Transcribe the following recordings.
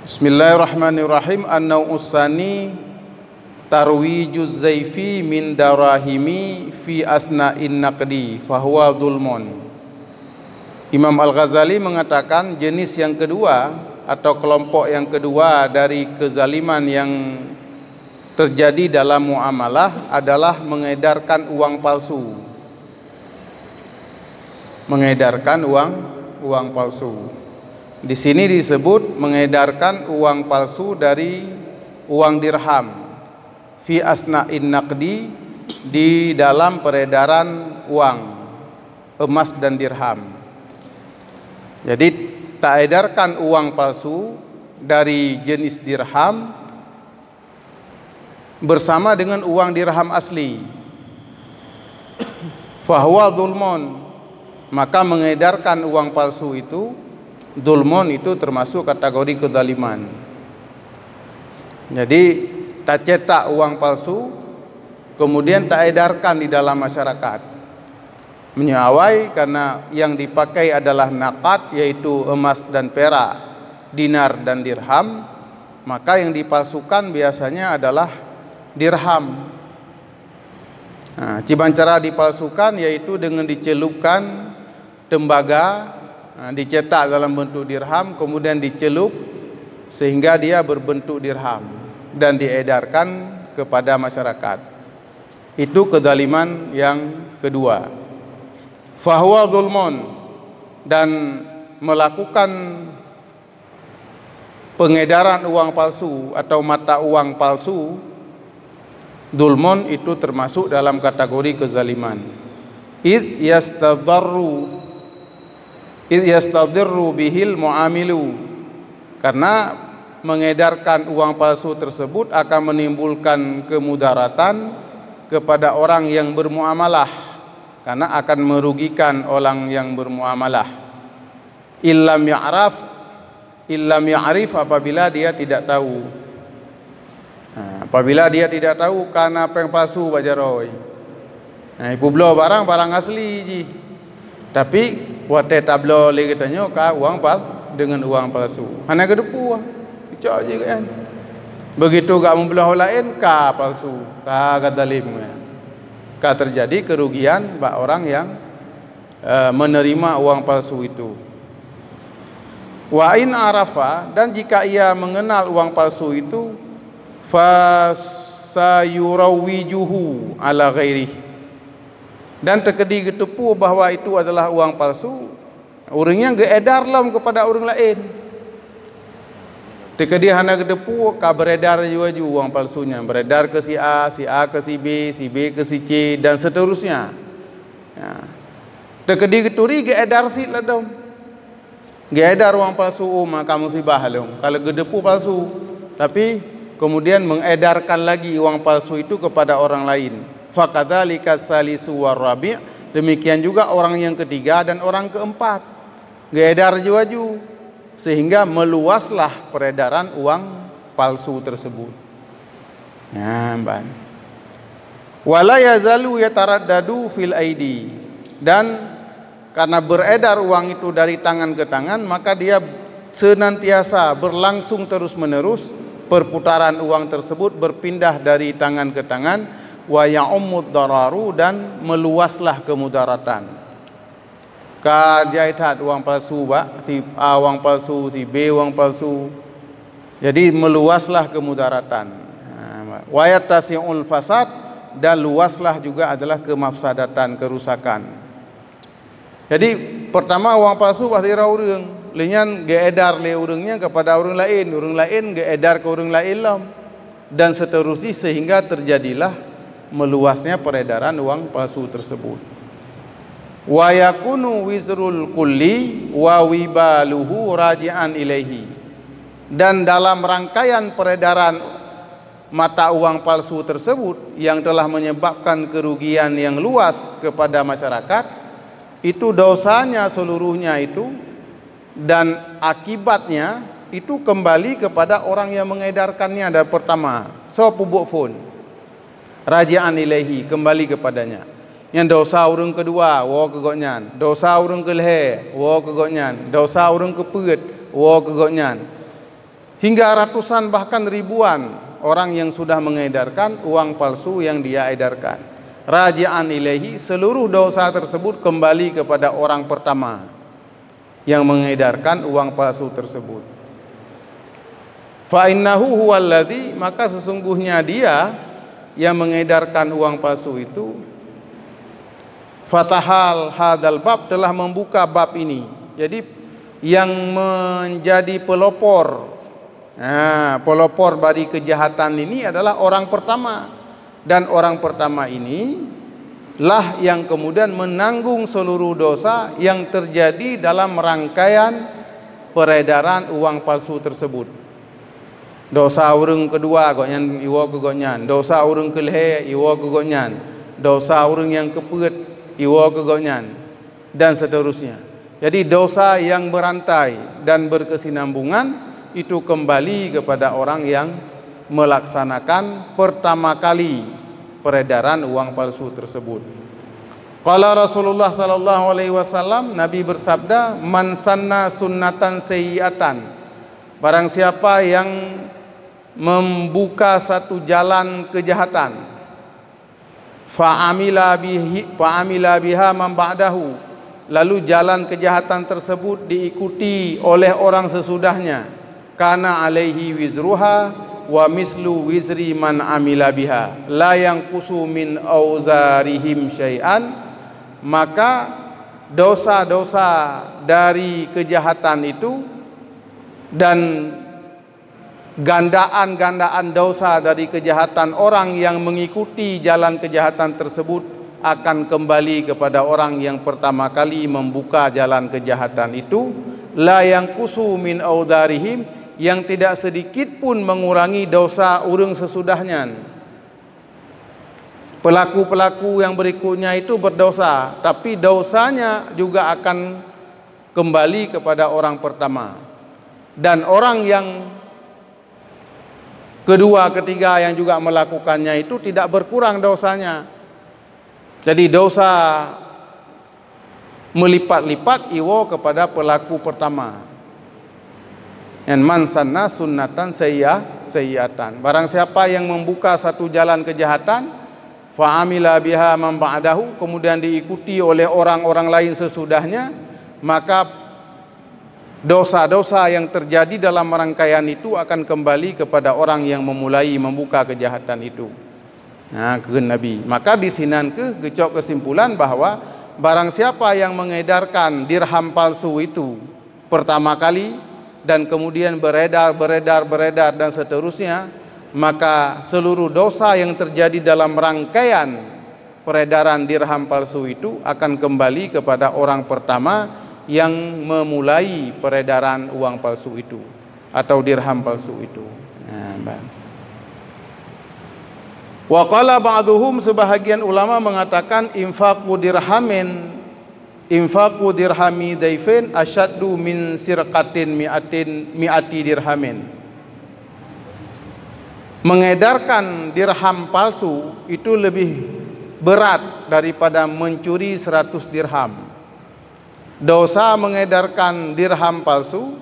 Bismillahirrahmanirrahim. An-naw'us tsani tarwijuz zaifi min darahimi fi asna'in naqdi fahuwa dzulmun. Imam Al-Ghazali mengatakan jenis yang kedua atau kelompok yang kedua dari kezaliman yang terjadi dalam muamalah adalah mengedarkan uang palsu. Mengedarkan uang palsu. Di sini disebut mengedarkan uang palsu dari uang dirham fi asna'in naqdi, di dalam peredaran uang emas dan dirham. Jadi tak edarkan uang palsu dari jenis dirham bersama dengan uang dirham asli. Fahuwa dzulmun, maka mengedarkan uang palsu itu, dzulmun itu termasuk kategori kezaliman. Jadi tak cetak uang palsu kemudian tak edarkan di dalam masyarakat, menyawai karena yang dipakai adalah naqad, yaitu emas dan perak, dinar dan dirham, maka yang dipalsukan biasanya adalah dirham. Nah, cara dipalsukan yaitu dengan dicelupkan tembaga, dicetak dalam bentuk dirham, kemudian dicelup sehingga dia berbentuk dirham dan diedarkan kepada masyarakat. Itu kezaliman yang kedua. Fahuwa dzulmun, dan melakukan pengedaran uang palsu atau mata uang palsu, dzulmun itu termasuk dalam kategori kezaliman. Iz yastadirru bihil muamilu, karena mengedarkan uang palsu tersebut akan menimbulkan kemudaratan kepada orang yang bermuamalah, karena akan merugikan orang yang bermuamalah. Illam ya'rif, apabila dia tidak tahu. Apabila dia tidak tahu karena peng palsu bajaroi. Ibu belo barang asli ji. Tapi wate tablo le katanya ka uang dengan uang palsu. Hana kedepu cak je kan. Begitu gak membelah lain ka palsu, ka kadalim. Ka terjadi kerugian bak orang yang menerima uang palsu itu. Wa in arafa, dan jika ia mengenal uang palsu itu, fa sayurawijuhu ala ghairi, dan terkedi getepu bahwa itu adalah uang palsu, orangnya geedar lam kepada orang lain. Terkedi hana getepu ka beredar juga uang palsunya, beredar ke si A ke si B ke si C dan seterusnya. Ya. Terkedi geturi geedar si ladom. Geedar uang palsu, maka musibah long. Kalau gedepu palsu, tapi kemudian mengedarkan lagi uang palsu itu kepada orang lain. Fakadzalika salisu warabi', demikian juga orang yang ketiga dan orang keempat. Geedar juaju, sehingga meluaslah peredaran uang palsu tersebut. Ya, ban. Wala yazalu yataraddadu fil aidi, dan karena beredar uang itu dari tangan ke tangan, maka dia senantiasa berlangsung terus-menerus perputaran uang tersebut, berpindah dari tangan ke tangan. Wa ya'ummud dararu, dan meluaslah kemudaratan. Ka jaitat uang palsu ba, si A uang palsu, si B uang palsu. Jadi meluaslah kemudaratan. Wa yattasi'ul fasad, dan luaslah juga adalah kemafsadatan, kerusakan. Jadi pertama uang palsu pasti ra urang, lenyan geedar le urangnya kepada orang lain geedar ke orang lain lam, dan seterusnya, sehingga terjadilah meluasnya peredaran uang palsu tersebut. Wa yakunu wizrul kulli wa wibaluhu raji'an ilaihi, dan dalam rangkaian peredaran mata uang palsu tersebut yang telah menyebabkan kerugian yang luas kepada masyarakat, itu dosanya seluruhnya itu dan akibatnya itu kembali kepada orang yang mengedarkannya. Dan pertama, so pubuk phone raji'an ilaihi, kembali kepadanya. Yang dosa orang kedua, wo kegoknyan. Dosa orang kelehe, wo kegoknyan. Dosa orang keput, wo kegoknyan. hingga ratusan bahkan ribuan orang yang sudah mengedarkan uang palsu yang dia edarkan. Raji'an ilaihi, seluruh dosa tersebut kembali kepada orang pertama yang mengedarkan uang palsu tersebut. Fa innahu huwallazi, maka sesungguhnya dia yang mengedarkan uang palsu itu, fatahal hadal bab, telah membuka bab ini. Jadi yang menjadi pelopor, pelopor dari kejahatan ini adalah orang pertama, dan orang pertama ini lah yang kemudian menanggung seluruh dosa yang terjadi dalam rangkaian peredaran uang palsu tersebut. Dosa orang kedua goknyan iwo ke goknyan, dosa orang keleh iwo ke goknyan, dosa orang yang kepet iwo ke goknyan, dan seterusnya. Jadi dosa yang berantai dan berkesinambungan itu kembali kepada orang yang melaksanakan pertama kali peredaran uang palsu tersebut. Qala Rasulullah sallallahu alaihi wasallam, Nabi bersabda, man sanna sunnatan sayyi'atan, barang siapa yang membuka satu jalan kejahatan, fa'amila biha man ba'dahu, lalu jalan kejahatan tersebut diikuti oleh orang sesudahnya, kana alaihi wizruha wa mislu wizri man amila biha la yanqusu min auzarihim syai'an, maka dosa-dosa dari kejahatan itu dan gandaan-gandaan dosa dari kejahatan orang yang mengikuti jalan kejahatan tersebut akan kembali kepada orang yang pertama kali membuka jalan kejahatan itu, la yanqusu min auzarihim, yang tidak sedikit pun mengurangi dosa orang sesudahnya. Pelaku-pelaku yang berikutnya itu berdosa, tapi dosanya juga akan kembali kepada orang pertama. Dan orang yang kedua, ketiga yang juga melakukannya itu tidak berkurang dosanya. Jadi dosa melipat-lipat iwo kepada pelaku pertama. Yang man sanna sunnatan sayyi'atan, barang siapa yang membuka satu jalan kejahatan, fa'amila biha man ba'dahu, kemudian diikuti oleh orang-orang lain sesudahnya, maka dosa-dosa yang terjadi dalam rangkaian itu akan kembali kepada orang yang memulai membuka kejahatan itu. Ke Nabi. Maka di sinan gecok kesimpulan bahwa barang siapa yang mengedarkan dirham palsu itu pertama kali dan kemudian beredar dan seterusnya, maka seluruh dosa yang terjadi dalam rangkaian peredaran dirham palsu itu akan kembali kepada orang pertama yang memulai peredaran uang palsu itu atau dirham palsu itu. Wa qala ba'duhum, sebahagian ulama mengatakan infaqu dirhami daifin asyaddu min sirqatin mi'ati dirhamin. Mengedarkan dirham palsu itu lebih berat daripada mencuri 100 dirham. Dosa mengedarkan dirham palsu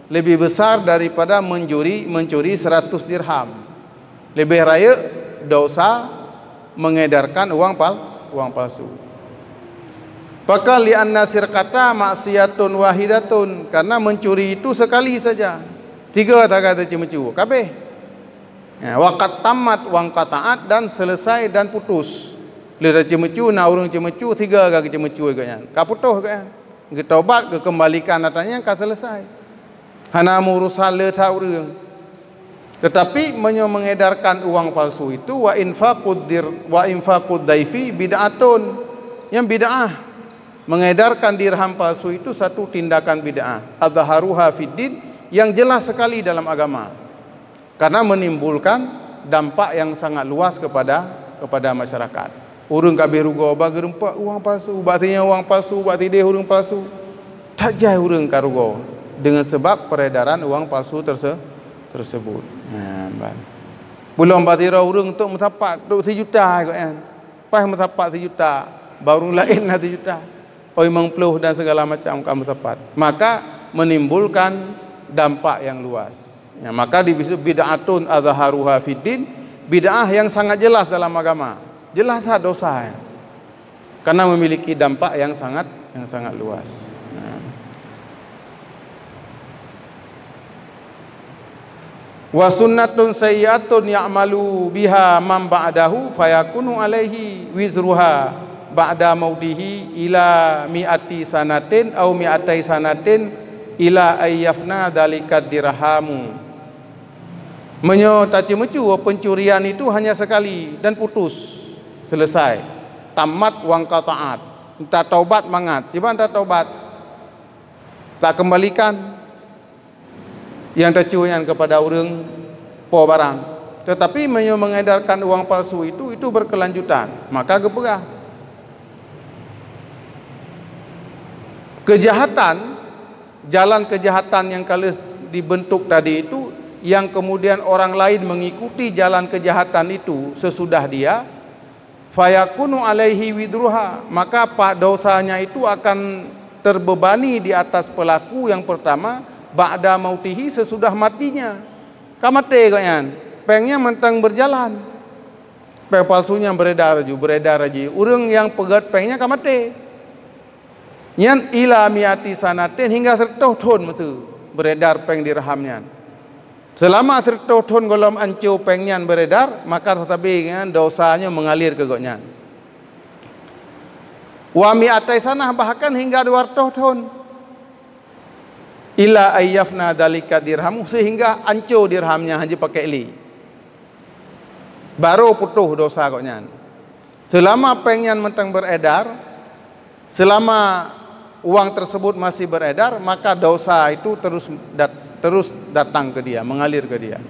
lebih besar daripada mencuri 100 dirham. Lebih raya dosa mengedarkan uang palsu. Maka li'anna sirqata maksiyatun wahidatun, karena mencuri itu sekali saja. 3 tak kata cuma-cuma kabeh. Waqat tamat wang qata'at, dan selesai dan putus. Lira cuma-cuma na urang cuma-cuma 3 kali cuma-cuma ganya. Ka putus ganya. Ke taubat ke kembalikan natanya ka selesai. Hana murusal le ta urang. Tetapi mengedarkan uang palsu itu wa infaqud daifi bid'atun, yang bid'ah. Mengedarkan dirham palsu itu satu tindakan bid'ah, adharuha fiddin, yang jelas sekali dalam agama, karena menimbulkan dampak yang sangat luas kepada masyarakat. Urang kabeh rugo bagi rempak uang palsu, batinya uang palsu, bati dia urang palsu. Tak jai urang ka rugo dengan sebab peredaran uang palsu tersebut. Belum batira urang untuk metapak untuk 1 juta kan. Pas metapak 1 juta, baru lain 1 juta. Oi mengpluh dan segala macam kamu tepat. Maka menimbulkan dampak yang luas. Ya, maka disebut bid'atun adzaharuha fiddin, bid'ah yang sangat jelas dalam agama. Jelas dosa ya. Karena memiliki dampak yang sangat luas. Nah. Wa sunnatun sayyi'atun ya'malu biha man ba'dahu fayakunu alaihi wizruha ba'da mautihi ila mi'ati sanatin au mi'atai sanatin ila ayyafna dzalika dirhamu. Menyo taci mecu pencurian itu hanya sekali dan putus, selesai, tamat wang qata'at. Tak taubat mangat, cuba tak taubat, tak kembalikan yang tercurian kepada orang po barang. Tetapi menyo mengedarkan uang palsu itu berkelanjutan, maka geperah. Kejahatan, jalan kejahatan yang kali dibentuk tadi itu, yang kemudian orang lain mengikuti jalan kejahatan itu sesudah dia, fayakunu alaihi widruha, maka dosanya itu akan terbebani di atas pelaku yang pertama, ba'da mautihi, sesudah matinya. Kamate kanyan, pengnya mentang berjalan, peng palsunya beredar aja. Urang yang pegat pengnya kamate. Nyan ila miati sanatin, hingga 100 tahun betul beredar peng dirhamnya. Selama 100 tahun golom ancu pengnya beredar, maka tetapi dosanya mengalir ke goknya. Wa mi'atai sanah, bahkan hingga 200 tahun. Ila ayyafna dzalika dirhamu, sehingga ancu dirhamnya hanya pakai li. Baru putuh dosa goknya. Selama pengnya mentang beredar, selama uang tersebut masih beredar, maka dosa itu terus datang ke dia, mengalir ke dia.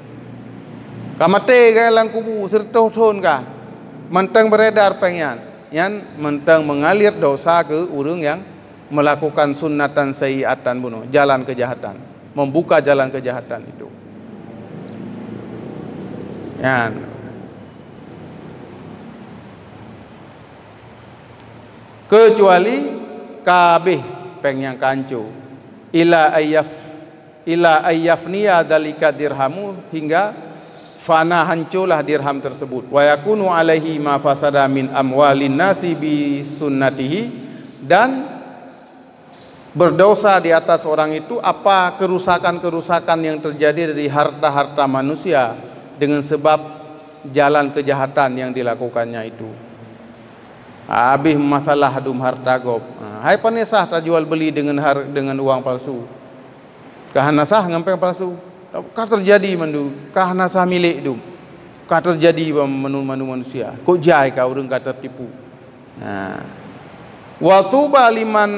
Kamate kaya lang kubu 100 tahun kah mentang beredar pengyan, yang mentang mengalir dosa ke urang yang melakukan sunnatan sayyi'atan bunuh, jalan kejahatan, membuka jalan kejahatan itu. Yan. Kecuali kabeh peng yang kancu ila ayyafniya dzalika dirhamu, hingga fana hanculah dirham tersebut. Wa yakunu alaihi ma fasada min amwalin nasi bi sunnatihi, dan berdosa di atas orang itu apa kerusakan-kerusakan yang terjadi dari harta-harta manusia dengan sebab jalan kejahatan yang dilakukannya itu. Habis masalah hadum harta gob. Hai panesah tak jual beli dengan uang palsu. Kahanasah ngampeng palsu. Kah terjadi mandu, kahanasah milik du. Kah terjadi manu manusia. Kok jai kau urang kah tertipu. Nah. Wa tuba liman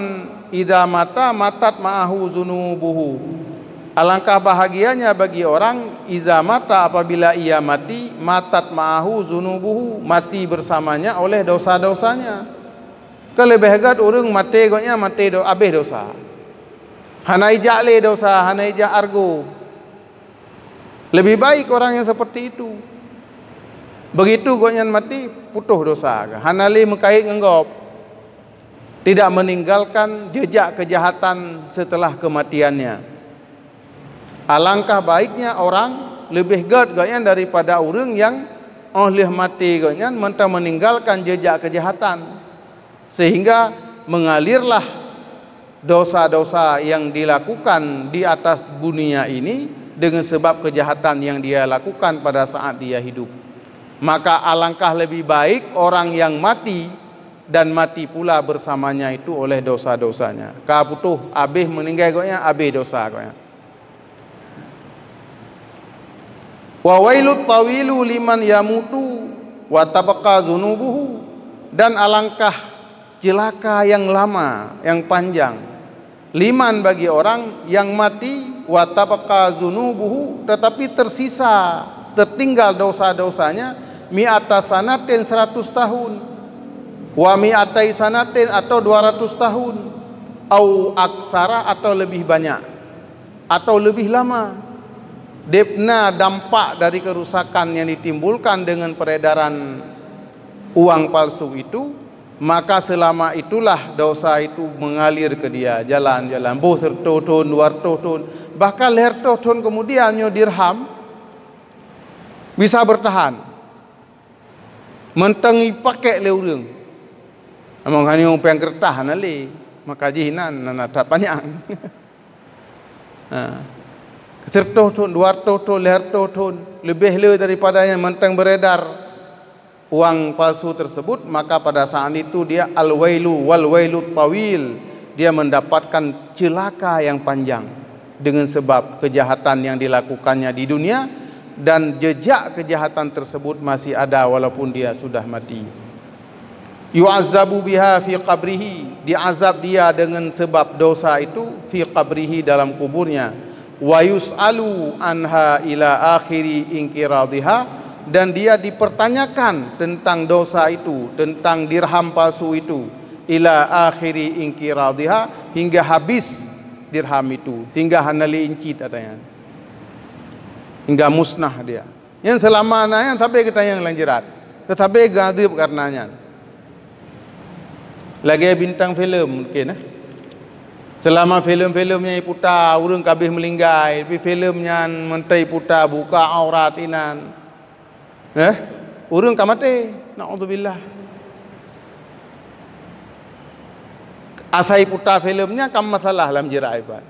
idza matat ma'ahu zunubuhu. Alangkah bahagianya bagi orang iza mata, apabila ia mati, matat ma'ahu zunubuhu, mati bersamanya oleh dosa-dosanya. Kelebih hegat orang mati goknya mati abih dosa. Hanai jakle dosa, hanai jak argo. Lebih baik orang yang seperti itu. Begitu goknya mati, putuh dosa. Hanali mengkait ngenggop, tidak meninggalkan jejak kejahatan setelah kematiannya. Alangkah baiknya orang lebih gad daripada orang yang oleh mati gaknya mentang meninggalkan jejak kejahatan, sehingga mengalirlah dosa-dosa yang dilakukan di atas dunia ini dengan sebab kejahatan yang dia lakukan pada saat dia hidup. Maka alangkah lebih baik orang yang mati dan mati pula bersamanya itu oleh dosa-dosanya. Ka putuh abih meninggal gaknya abih dosa gaknya. Wa wailut tawilu liman yamutu wa tabqa zunubuhu, dan alangkah celaka yang lama, yang panjang, liman bagi orang yang mati, wa tabqa zunubuhu, tetapi tersisa, tertinggal dosa-dosanya, mi'ata sanatin 100 tahun, wa mi'atai sanatin atau 200 tahun, au aksara atau lebih banyak, atau lebih lama. Depna dampak dari kerusakan yang ditimbulkan dengan peredaran uang palsu itu, maka selama itulah dosa itu mengalir ke dia, jalan-jalan, boh tertutun, luar tutun, Bahkan lerto tahun kemudiannya dirham bisa bertahan. Mentengi pakai le urang. Among hanyo peng kertah nali, maka jinan nata banyak. Keterto tahun, 200 tahun, lerto tahun, lebih le daripada yang menteng beredar uang palsu tersebut, maka pada saat itu dia al-wailu wal-wailu tawil, dia mendapatkan celaka yang panjang dengan sebab kejahatan yang dilakukannya di dunia, dan jejak kejahatan tersebut masih ada walaupun dia sudah mati. Yu'azzabu biha fi qabrihi, diazab dia dengan sebab dosa itu fi qabrihi, dalam kuburnya. Wa yus'alu anha ila akhiri inqiradiha, dan dia dipertanyakan tentang dosa itu, tentang dirham palsu itu, ila akhiri inqiradiha, hingga habis dirham itu, hingga hanali incit adanya, hingga musnah dia. Yang selama yang tapi kita yang lanjirat, tetapi gadib karenanya. Lagi bintang filem mungkin selama filem-filemnya putar urang kabeh melinggai, tapi filemnya mentai putar buka aurat inan. Urang ka mati, naudzubillah. Asai putar filemnya kam masalah dalam jerai pak.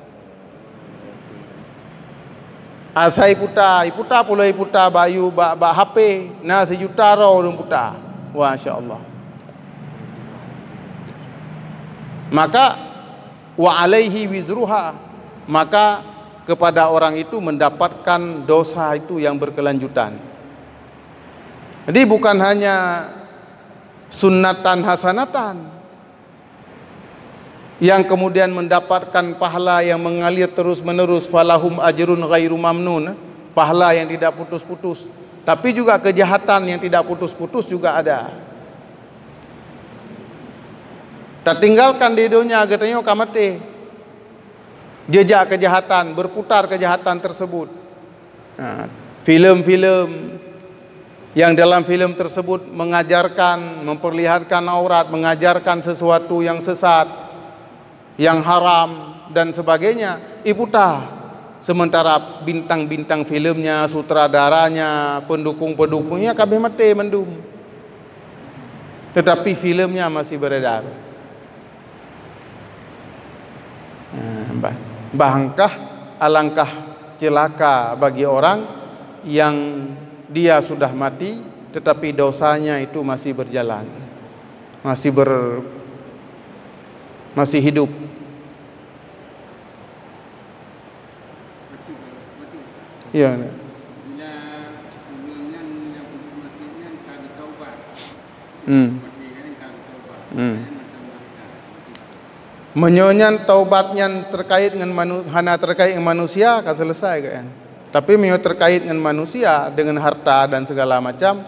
Asai putar pulai putar bayu ba HP, na sejuta orang putar. Masya-Allah. Maka wa alaihi wizruha, maka kepada orang itu mendapatkan dosa itu yang berkelanjutan. Jadi bukan hanya sunnatan hasanatan yang kemudian mendapatkan pahala yang mengalir terus menerus, falahum ajrun ghairu mamnun, pahala yang tidak putus-putus, tapi juga kejahatan yang tidak putus-putus juga ada. Tak tinggalkan di dunia katanya kamati, jejak kejahatan, berputar kejahatan tersebut. Filem-filem yang dalam filem tersebut mengajarkan, memperlihatkan aurat, mengajarkan sesuatu yang sesat, yang haram dan sebagainya, iputar. Sementara bintang-bintang filmnya, sutradaranya, pendukung-pendukungnya kabeh mati mendung, tetapi filmnya masih beredar. Bahangkah alangkah celaka bagi orang yang dia sudah mati tetapi dosanya itu masih berjalan, masih hidup. Ya. Menyonyan taubatnya terkait dengan manusia kan selesai kan. Tapi terkait dengan manusia, dengan harta dan segala macam,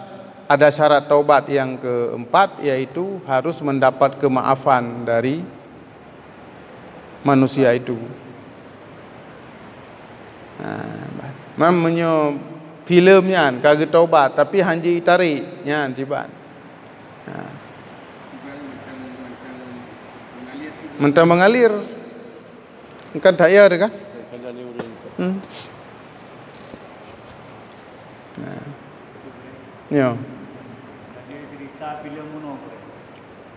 ada syarat taubat yang keempat, yaitu harus mendapat kemaafan dari manusia itu. Menyo filmnya kagak taubat tapi hanji tarik nya tiba. Mentang mengalir. Kan daya ada kah? Ya. Jadi cerita filem mono.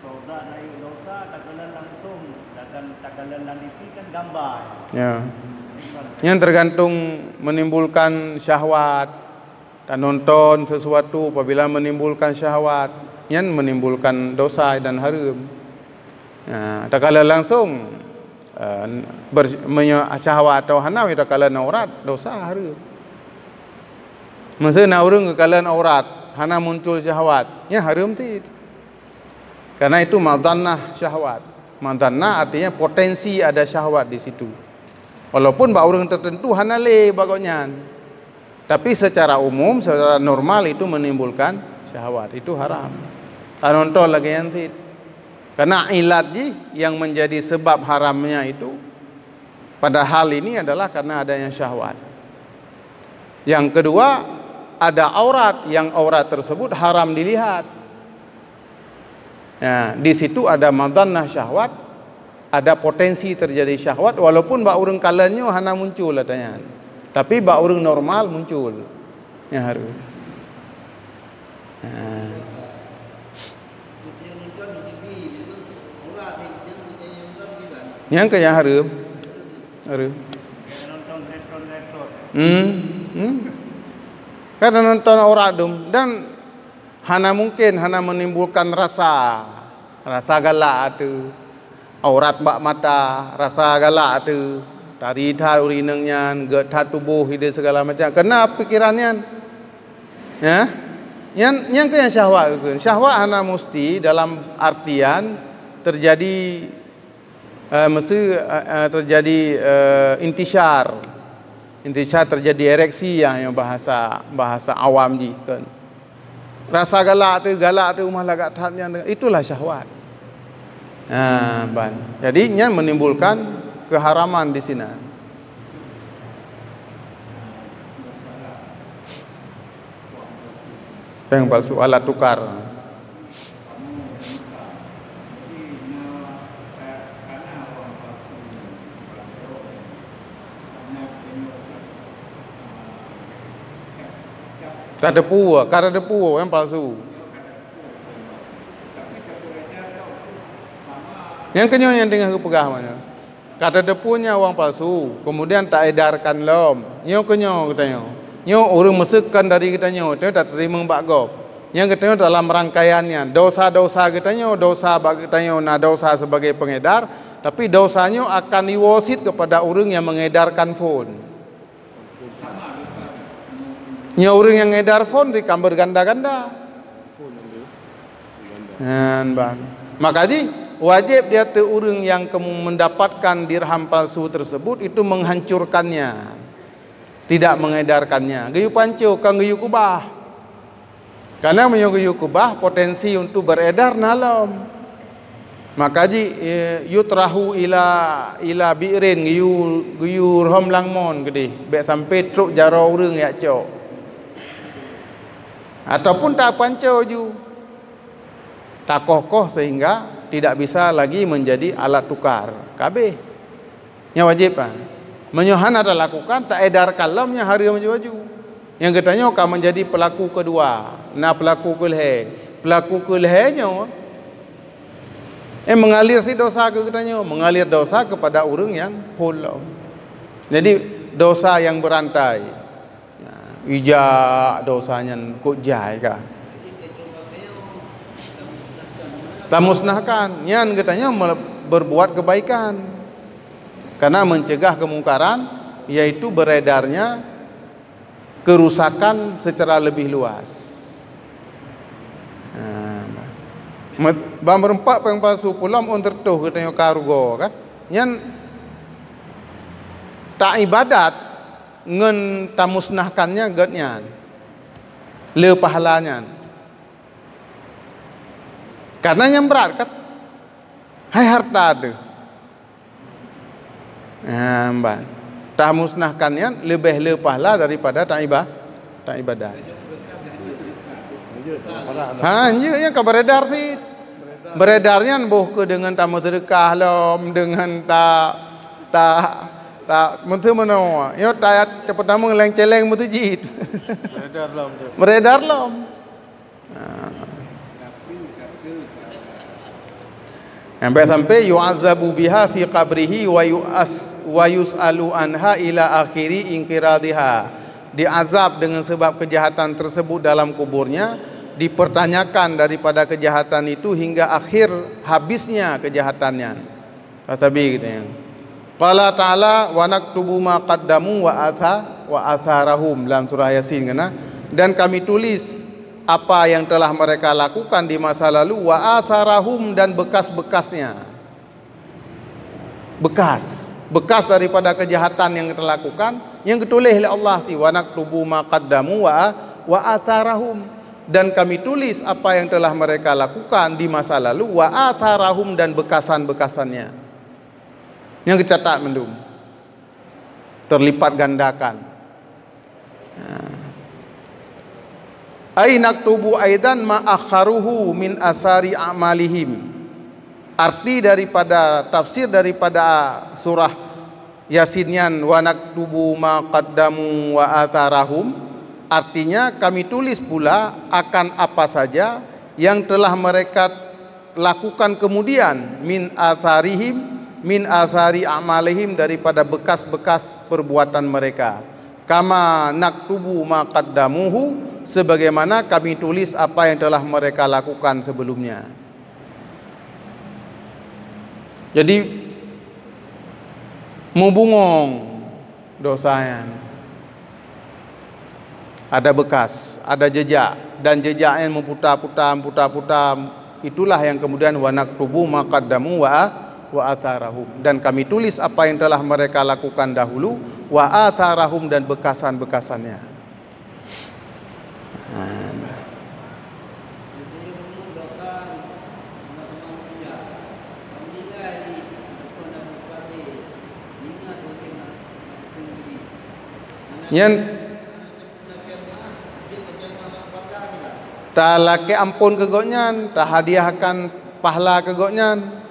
Sauda naik dosa takalan langsung, sedangkan takalan laniti kan gambar. Ya. Yang tergantung menimbulkan syahwat. Dan nonton sesuatu apabila menimbulkan syahwat, yang menimbulkan dosa dan haram. Ya, tak kala langsung syahwat atau hanam, tak kala aurat dosa haram. Masa orang kekalan aurat hana muncul syahwat, ya haram tidak. Karena itu madannah syahwat. Madannah artinya potensi ada syahwat di situ. Walaupun bak orang tertentu hana le bagonya, tapi secara umum, secara normal itu menimbulkan syahwat, itu haram. Nonton lagi yang tidak. Karena ilat yang menjadi sebab haramnya itu pada hal ini adalah karena adanya syahwat. Yang kedua, ada aurat yang aurat tersebut haram dilihat. Ya, di situ ada madannah syahwat ada potensi terjadi syahwat walaupun bak urang kalannya hana muncul katanya. Tapi bak urang normal muncul. Ya harus. Yang ke yang harus. Nonton retro. Karena nonton orang dum dan hana mungkin hana menimbulkan rasa galak tu, aurat bak mata, rasa galak tu, tari tha urinengnya, getah tubuh ide segala macam. Kena pikirannya, ya, yang ke yang syahwat ke, syahwat hana mesti dalam artian terjadi terjadi intishar terjadi ereksi yang bahasa awam ji kan. Rasa galak tu umah lagak tahatnya, itulah syahwat. Jadi nya menimbulkan keharaman di sini. Yang palsu alat tukar. Kada depu yang palsu. Yang kenyo yang tengah kepegah mana? Kata depunya wang palsu, kemudian tak edarkan lom. Nyo kenyo katanya. Nyo orang mesekan dari katanya, dia tak terima bagop. Yang katanya dalam rangkaiannya dosa-dosa katanya, dosa bagi katanya na dosa sebagai pengedar, tapi dosanya akan diwasit kepada orang yang mengedarkan phone. Nya orang yang ngedar phone di kamar ganda-ganda. Maka wajib dia tu orang yang mendapatkan dirham palsu tersebut itu menghancurkannya, tidak mengedarkannya. Gayu pancu kang gayu kubah. Karena gayu kubah potensi untuk beredar nalom. Maka yutrahu ila bi'rin gayu rom langmon gede. Be sampai truk jaro orang yak cok. Ataupun tak pancau ju, tak kokoh sehingga tidak bisa lagi menjadi alat tukar. Kabeh, nya wajib kan. Menyohan ada lakukan tak edar kalamnya hari maju-maju. Yang katanya akan menjadi pelaku kedua. Nah pelaku kelehnya mengalir si dosa ke katanya, mengalir dosa kepada orang yang pulau. Jadi dosa yang berantai. Ija dosanya kok jai kah? Tak musnahkan. Nyan katanya berbuat kebaikan. Karena mencegah kemungkaran, yaitu beredarnya kerusakan secara lebih luas. Bang berempat peng palsu pulam on tertuh katanya kargo kan. Nyan tak ibadat ngen tamusnahkannya getnya le pahalanya karena yang berat kan hai harta ada tamusnahkannya lebih le pahala daripada tak ibadah yang kabaredar sih beredarnya boh ke dengan tamu sedekah lom dengan tak menteri mana? Yo tayat cepat tamu ngeleng celeng mutu jid. Beredar lom. Sampai yu'azzabu biha fi qabrihi wa yus'alu anha ila akhiri inqiradiha. Diazab dengan sebab kejahatan tersebut dalam kuburnya, dipertanyakan daripada kejahatan itu hingga akhir habisnya kejahatannya. Katabi gitu ya. Qala ta'ala wa naktubu ma qaddamu wa atharahum dalam surah Yasin kena, dan kami tulis apa yang telah mereka lakukan di masa lalu wa atharahum dan bekas-bekasnya. Bekas daripada kejahatan yang telah lakukan yang ditulis oleh Allah si wa naktubu ma qaddamu wa atharahum, dan kami tulis apa yang telah mereka lakukan di masa lalu wa atharahum dan bekasan-bekasannya. Yang kecatat mendung terlipat gandakan. Ai naktubu aidan ma akharuhu min asari a'malihim, arti daripada tafsir daripada surah Yasinyan wa naktubu ma qaddamu wa atharahum, artinya kami tulis pula akan apa saja yang telah mereka lakukan kemudian, min atharihim, min athari amalihim, daripada bekas-bekas perbuatan mereka. Kama naktubu ma qaddamuhu, sebagaimana kami tulis apa yang telah mereka lakukan sebelumnya. Jadi mubungong dosanya, ada bekas, ada jejak, dan jejaknya memutar-putar, itulah yang kemudian wa naktubu ma qaddamu wa atharahum, dan kami tulis apa yang telah mereka lakukan dahulu, wa atharahum, dan bekasan-bekasannya. Nyen ta lake ampun kegoknyan, ta hadiahkan pahala kegoknyan.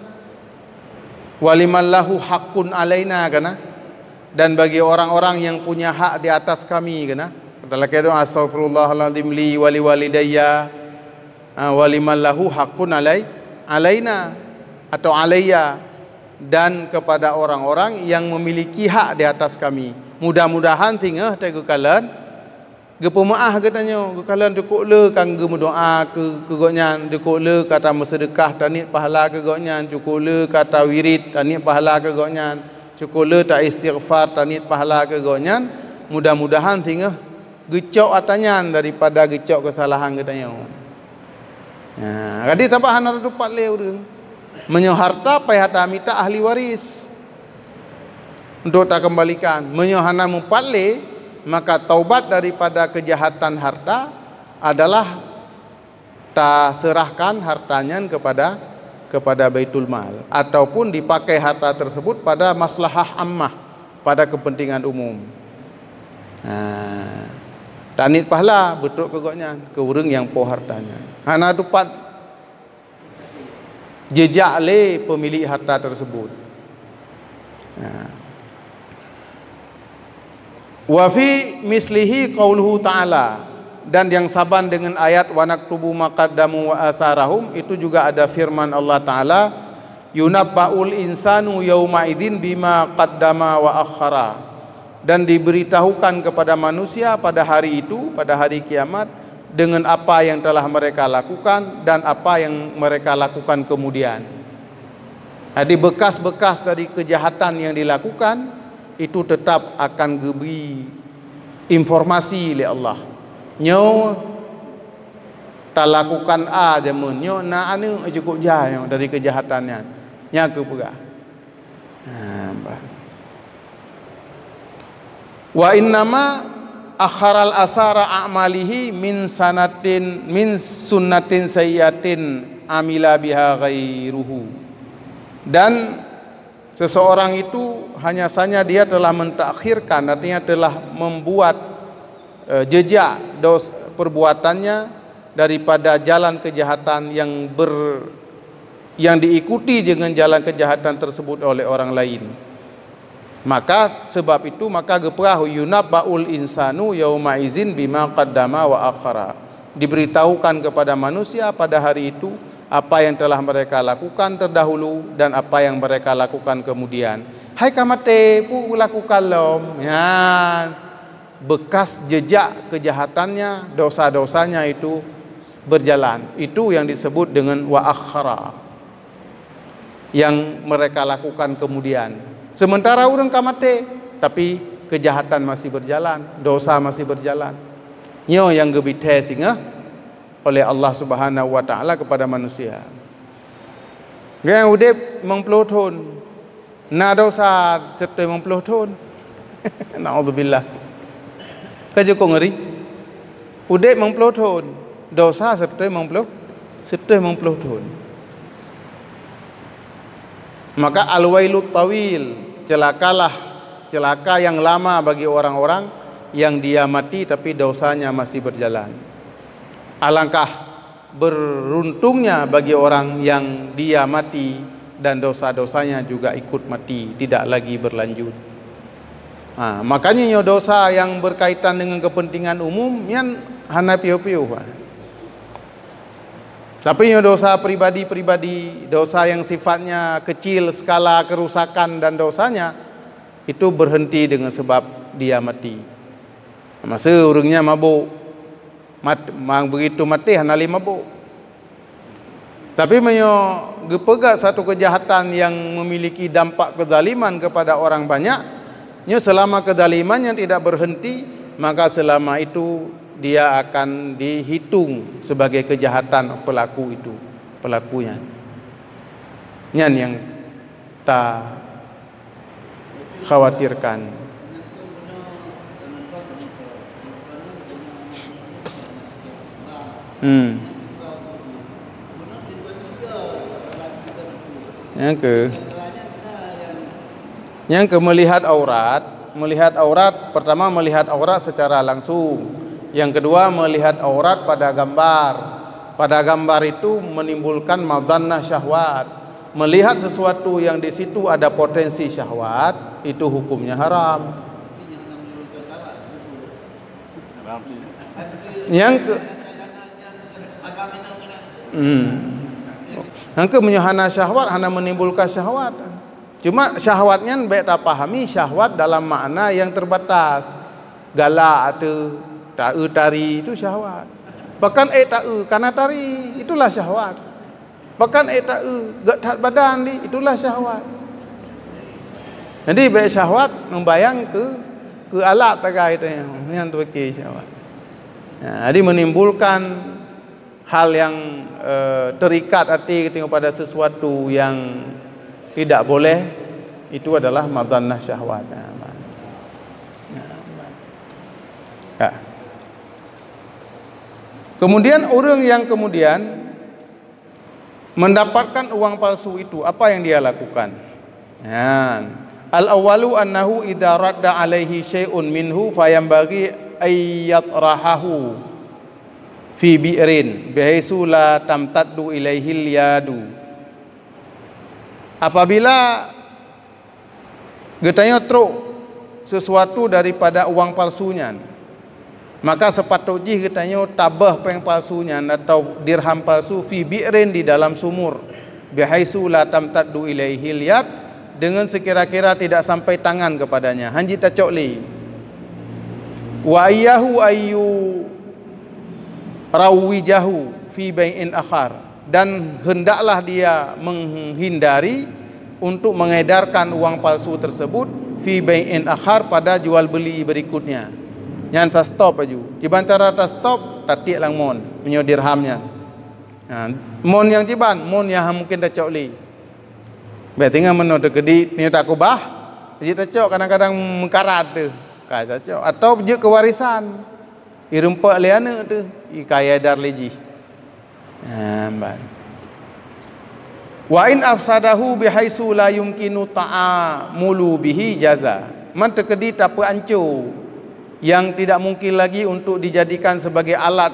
Walimallahu haqqun alaina kana, dan bagi orang-orang yang punya hak di atas kami kana. Kata lake doa astaghfirullahaladzim li wali walidayya walimallahu haqqun alaina atau alayya, dan kepada orang-orang yang memiliki hak di atas kami. Mudah-mudahan tinggal tegu kalian gepemaah katanya kalian dekuk le kan gedoa ke goknyan, dekuk le kata bersedekah tanit pahala ke goknyan, cukup le kata wirid tanit pahala ke goknyan, cukup le tak istighfar tanit pahala ke goknyan. Mudah-mudahan tinggal gecok atanyan daripada gecok kesalahan katanya. Jadi tabahan ada tupat le urang menyo harta pai harta minta ahli waris untuk tak kembalikan. Menyohana mupale, maka taubat daripada kejahatan harta adalah tak serahkan hartanya kepada Baitul Mal, ataupun dipakai harta tersebut pada maslahah ammah, pada kepentingan umum. Tanit pahala betul kegoknya ke urang yang po hartanya. Hana tupat jejak le pemilik harta tersebut. Wa fi mislihi qauluhu ta'ala, dan yang saban dengan ayat wa naktubu ma qaddamu wa asarahum, itu juga ada firman Allah Ta'ala, yunabba'ul insanu yauma idzin bima qaddama wa akhara, dan diberitahukan kepada manusia pada hari itu, pada hari kiamat, dengan apa yang telah mereka lakukan dan apa yang mereka lakukan kemudian. Jadi bekas-bekas dari kejahatan yang dilakukan itu tetap akan diberi informasi oleh Allah. Nyo tak lakukan A jamun, nyo na anu cukup jaya dari kejahatannya. Nya ke pegah. Wa innama akharal asara a'malihi min sunnatin sayyatin amila biha ghairuhu. Dan seseorang itu hanya saja dia telah mentakhirkan, artinya telah membuat jejak perbuatannya daripada jalan kejahatan yang diikuti dengan jalan kejahatan tersebut oleh orang lain. Maka sebab itu maka geprahu yunabba'ul insanu yauma izin bima qaddama wa akhara, diberitahukan kepada manusia pada hari itu apa yang telah mereka lakukan terdahulu dan apa yang mereka lakukan kemudian. Hai kamate pu lakukan lom, ya, bekas jejak kejahatannya, dosa-dosanya itu berjalan. Itu yang disebut dengan wa akhara, yang mereka lakukan kemudian. Sementara orang kamate, tapi kejahatan masih berjalan, dosa masih berjalan. Nyo yang gebite singa oleh Allah Subhanahu wa taala kepada manusia. Gaya udip mengploton, na dosa serta mengploton. Naudzubillah. Kaje ko ngeri. Udip mengploton, dosa serta mengploton. Maka al-wailut tawil, celaka yang lama bagi orang-orang yang dia mati tapi dosanya masih berjalan. Alangkah beruntungnya bagi orang yang dia mati dan dosa-dosanya juga ikut mati, tidak lagi berlanjut. Makanya nyo dosa yang berkaitan dengan kepentingan umum yang hana piu-piu. Tapi nyo dosa pribadi-pribadi, dosa yang sifatnya kecil skala kerusakan dan dosanya, itu berhenti dengan sebab dia mati. Masa orangnya mabuk, begitu mati hanali mabuk. Tapi menyo gepegak satu kejahatan yang memiliki dampak kezaliman kepada orang banyak, nyo selama kezalimannya tidak berhenti, maka selama itu dia akan dihitung sebagai kejahatan pelakunya. Nyan yang tak khawatirkan. Yang ke melihat aurat, pertama melihat aurat secara langsung, yang kedua melihat aurat pada gambar. Pada gambar itu menimbulkan madannah syahwat. Melihat sesuatu yang di situ ada potensi syahwat, itu hukumnya haram. Yang ke menyahana syahwat, hana menimbulkan syahwat. Cuma syahwatnya baik tak pahami syahwat dalam makna yang terbatas. Galak atau ta'u tari itu syahwat. Bahkan ta'u karena tari itulah syahwat. Bahkan ta'u gak badan itulah syahwat. Jadi baik syahwat membayang ke alat tagai itu yang terkait syahwat. Jadi menimbulkan hal yang terikat hati pada sesuatu yang tidak boleh, itu adalah madannah syahwat. Kemudian orang yang kemudian mendapatkan uang palsu itu, apa yang dia lakukan? Al-awwalu annahu idza radda alaihi syai'un minhu fayambaghi ayyatrahahu fi bi'rin bihaitsu la tamtaddu ilaihil yadu. Apabila getanya truk sesuatu daripada uang palsunya, maka sepatutnya getanya tabah peng palsunya atau dirham palsu fi bi'rin di dalam sumur bihaitsu la tamtaddu ilaihil yad, dengan sekira-kira tidak sampai tangan kepadanya. Hanji tacokli wa ayyahu ayyu rawijahu fi bai'in akhar, dan hendaklah dia menghindari untuk mengedarkan uang palsu tersebut fi bai'in akhar pada jual beli berikutnya. Yang tak stop aja. Cibantara tak stop, tatik lang mon menyo dirhamnya. Mon yang ciban, mon yang mungkin tak cokli. Berarti ngah meno tekedi ni tak kubah. Jadi tak cok kadang-kadang mengkarat tu. Kai tak cok atau je kewarisan. Irumpak liana tu, ikaya dar leji. Wa in afsadahu bihaitsu la yumkinu ta'amulu bihi jaza. Man terkedi tak apa ancur yang tidak mungkin lagi untuk dijadikan sebagai alat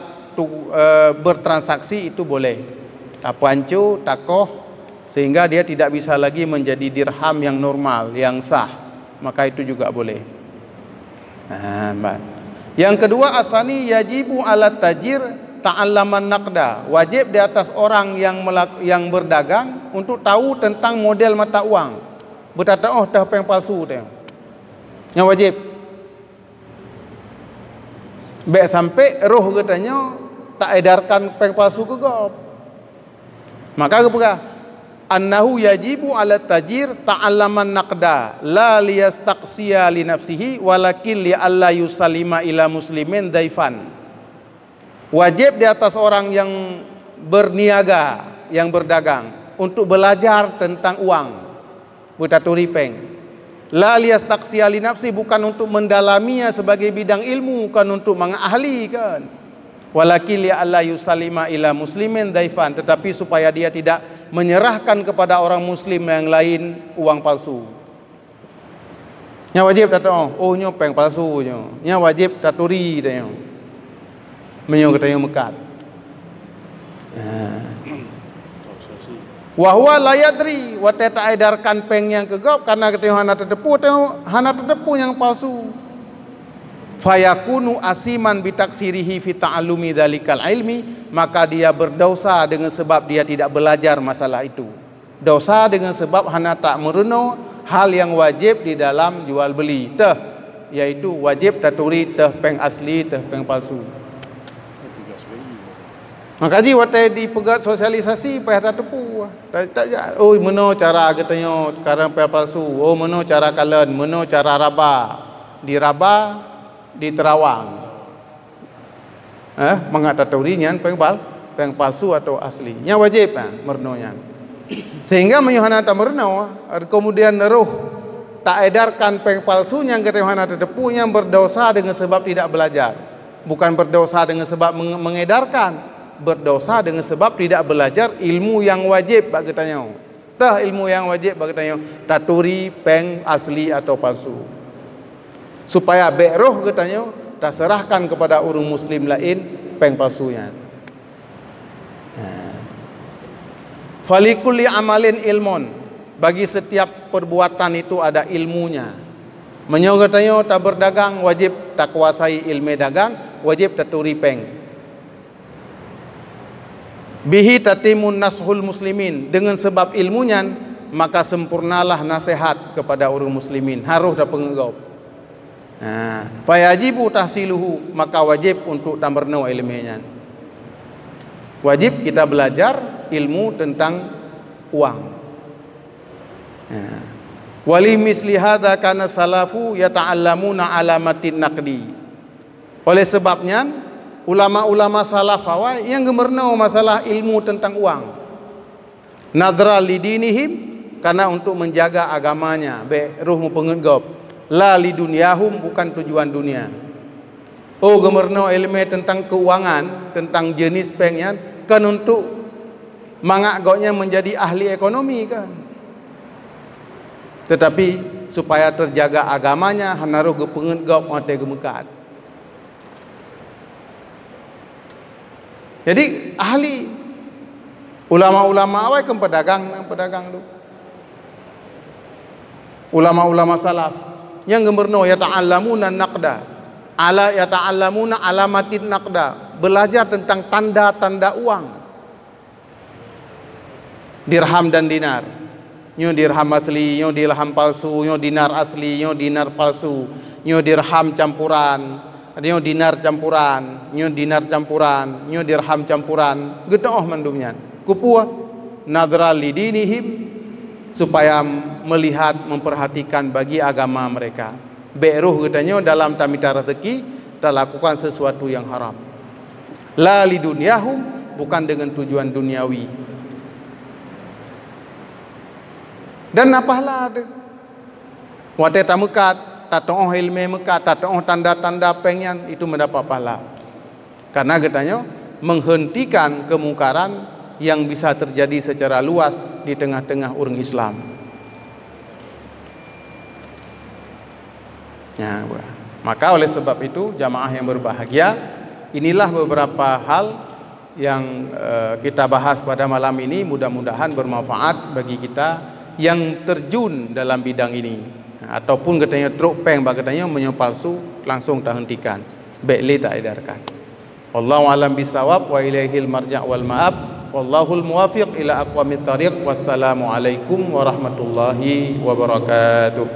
bertransaksi, itu boleh. Tak apa ancur, takoh, sehingga dia tidak bisa lagi menjadi dirham yang normal, yang sah, maka itu juga boleh. Yang kedua, asani yajibu ala tajir ta'allaman naqda. Wajib di atas orang yang berdagang untuk tahu tentang model mata uang. Berkata, oh dah peng palsu dah. Yang wajib. Baik sampai roh katanya tak edarkan peng palsu ke gop. Maka apa? Annahu yajibu ala tajir ta'allaman naqda la liyastaqsiya li nafsihi walakin li alla yusallima ila muslimin daifan. Wajib di atas orang yang berniaga, yang berdagang, untuk belajar tentang uang, bertaturi peng. La liyastaqsiya li nafsi, bukan untuk mendalaminya sebagai bidang ilmu, bukan untuk mengahlikan. Walakin li alla yusallima ila muslimin daifan, tetapi supaya dia tidak menyerahkan kepada orang muslim yang lain uang palsu. Nya wajib tak tahu, oh nyo peng palsu nyo. Nya wajib taturi dah nyo. Menyo katanya mekat. Wa huwa la yadri, wa ta edarkan peng yang kegop karena ketemu hana tetepu yang palsu. Fayakunu asiman bitaksirihi fi ta'allumi dzalikal ilmi, maka dia berdosa dengan sebab dia tidak belajar masalah itu. Dosa dengan sebab hana tak merenung hal yang wajib di dalam jual beli, yaitu wajib taturi peng asli peng palsu. Maka ji watai di pegat sosialisasi payah tak tepu. Tak oh meno cara katanya sekarang peng palsu. Oh meno cara kalen, meno cara raba. Di raba di terawang. Mengataturi nyan peng palsu atau asli. Nya wajib mernonya. Sehingga menyuhana tak merno, kemudian neruh tak edarkan peng palsu yang ketemuan tetepunya berdosa dengan sebab tidak belajar. Bukan berdosa dengan sebab mengedarkan, berdosa dengan sebab tidak belajar ilmu yang wajib bagi tanya. Tah ilmu yang wajib bagi tanya, taturi peng asli atau palsu. Supaya beroh katanya tak serahkan kepada orang muslim lain peng palsunya. Falikulli amalin ilmun, bagi setiap perbuatan itu ada ilmunya. Menyogatanya tak berdagang wajib tak kuasai ilmu dagang, wajib taturi peng. Bihi tatimun nashul muslimin, dengan sebab ilmunya maka sempurnalah nasihat kepada orang muslimin, harus dah penggau. Fayajibu tahsiluhu, maka wajib untuk tamberno ilmunya. Wajib kita belajar ilmu tentang uang. Wali misli hadza kana salafu yata'allamuna alamatin naqdi. Oleh sebabnya ulama-ulama salaf awal yang gemerno masalah ilmu tentang uang. Nadra lidinihim, karena untuk menjaga agamanya, be ruh mupengegop. La lidunyahum, bukan tujuan dunia. Oh gemerno ilmu tentang keuangan, tentang jenis pengnya kan untuk mangagoknya menjadi ahli ekonomi kan. Tetapi supaya terjaga agamanya hanaruh gepengegop mate gemekat. Jadi ahli ulama-ulama awal kan pedagang tu. Ulama-ulama salaf yang gemerno yata'allamuna naqda, yata'allamuna alamatin naqda, belajar tentang tanda-tanda uang. Dirham dan dinar. Nyo dirham asli, nyo dirham palsu, nyo dinar asli, nyo dinar palsu, nyo dirham campuran, nyo dinar campuran, nyo dinar campuran, nyo dirham campuran. Getoh mandumnya. Kupua nadra lidinihim, supaya melihat, memperhatikan bagi agama mereka. Beruh katanya dalam tamita rezeki tak lakukan sesuatu yang haram. La lidunyahum, bukan dengan tujuan duniawi. Dan apalah ada wate tamekat tatoh ilmu mekat tatoh tanda-tanda pengen itu mendapat pahala. Karena katanya menghentikan kemungkaran yang bisa terjadi secara luas di tengah-tengah orang Islam. Ya, maka oleh sebab itu jamaah yang berbahagia, inilah beberapa hal yang kita bahas pada malam ini. Mudah-mudahan bermanfaat bagi kita yang terjun dalam bidang ini, ataupun katanya truk peng katanya menyopalsu langsung tak hentikan, baiklah tak edarkan. Wallahu alam bisawab wa ilaihil marja' wal ma'ab. Wallahul muwafiq ila aqwamit thariq. Wassalamu alaikum warahmatullahi wabarakatuh.